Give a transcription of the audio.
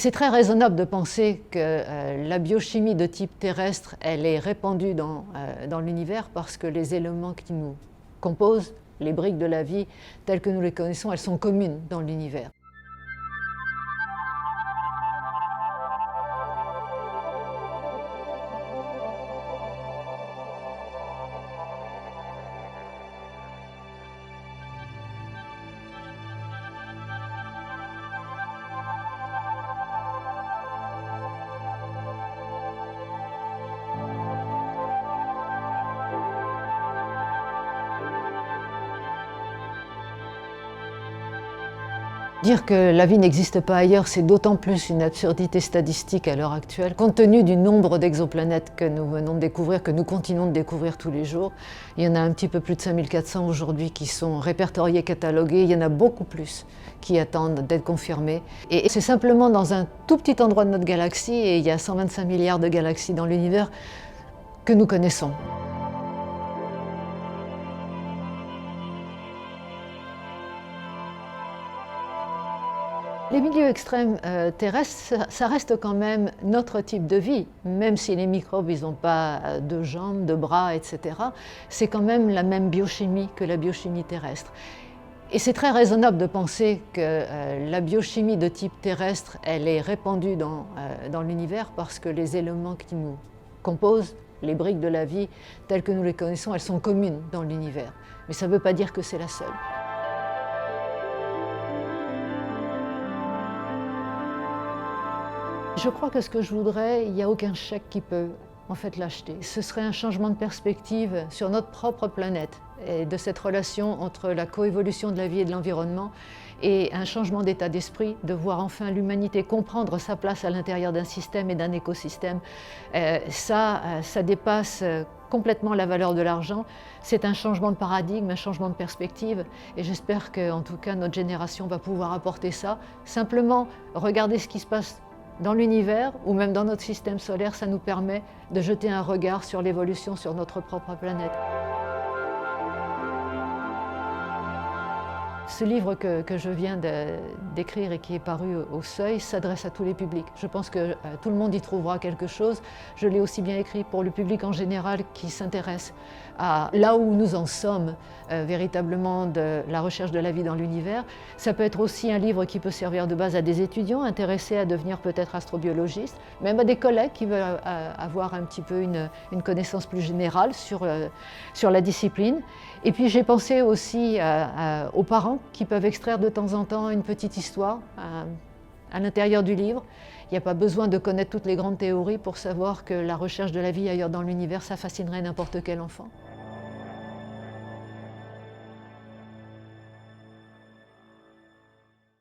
c'est très raisonnable de penser que la biochimie de type terrestre, elle est répandue dans l'univers parce que les éléments qui nous composent, les briques de la vie telles que nous les connaissons, elles sont communes dans l'univers. Dire que la vie n'existe pas ailleurs, c'est d'autant plus une absurdité statistique à l'heure actuelle, compte tenu du nombre d'exoplanètes que nous venons de découvrir, que nous continuons de découvrir tous les jours. Il y en a un petit peu plus de 5400 aujourd'hui qui sont répertoriés, catalogués. Il y en a beaucoup plus qui attendent d'être confirmés. Et c'est simplement dans un tout petit endroit de notre galaxie, et il y a 125 milliards de galaxies dans l'univers, que nous connaissons. Les milieux extrêmes terrestres, ça reste quand même notre type de vie, même si les microbes, ils n'ont pas de jambes, de bras, etc. C'est quand même la même biochimie que la biochimie terrestre. Et c'est très raisonnable de penser que la biochimie de type terrestre, elle est répandue dans l'univers parce que les éléments qui nous composent, les briques de la vie telles que nous les connaissons, elles sont communes dans l'univers. Mais ça ne veut pas dire que c'est la seule. Je crois que ce que je voudrais, il n'y a aucun chèque qui peut en fait l'acheter. Ce serait un changement de perspective sur notre propre planète et de cette relation entre la coévolution de la vie et de l'environnement et un changement d'état d'esprit, de voir enfin l'humanité comprendre sa place à l'intérieur d'un système et d'un écosystème. Ça dépasse complètement la valeur de l'argent. C'est un changement de paradigme, un changement de perspective et j'espère qu'en tout cas notre génération va pouvoir apporter ça. Simplement regarder ce qui se passe dans l'univers ou même dans notre système solaire, ça nous permet de jeter un regard sur l'évolution sur notre propre planète. Ce livre que je viens d'écrire et qui est paru au Seuil s'adresse à tous les publics. Je pense que tout le monde y trouvera quelque chose. Je l'ai aussi bien écrit pour le public en général qui s'intéresse à là où nous en sommes véritablement de la recherche de la vie dans l'univers. Ça peut être aussi un livre qui peut servir de base à des étudiants intéressés à devenir peut-être astrobiologistes, même à des collègues qui veulent avoir un petit peu une connaissance plus générale sur la discipline. Et puis j'ai pensé aussi aux parents qui peuvent extraire de temps en temps une petite histoire à l'intérieur du livre. Il n'y a pas besoin de connaître toutes les grandes théories pour savoir que la recherche de la vie ailleurs dans l'univers, ça fascinerait n'importe quel enfant.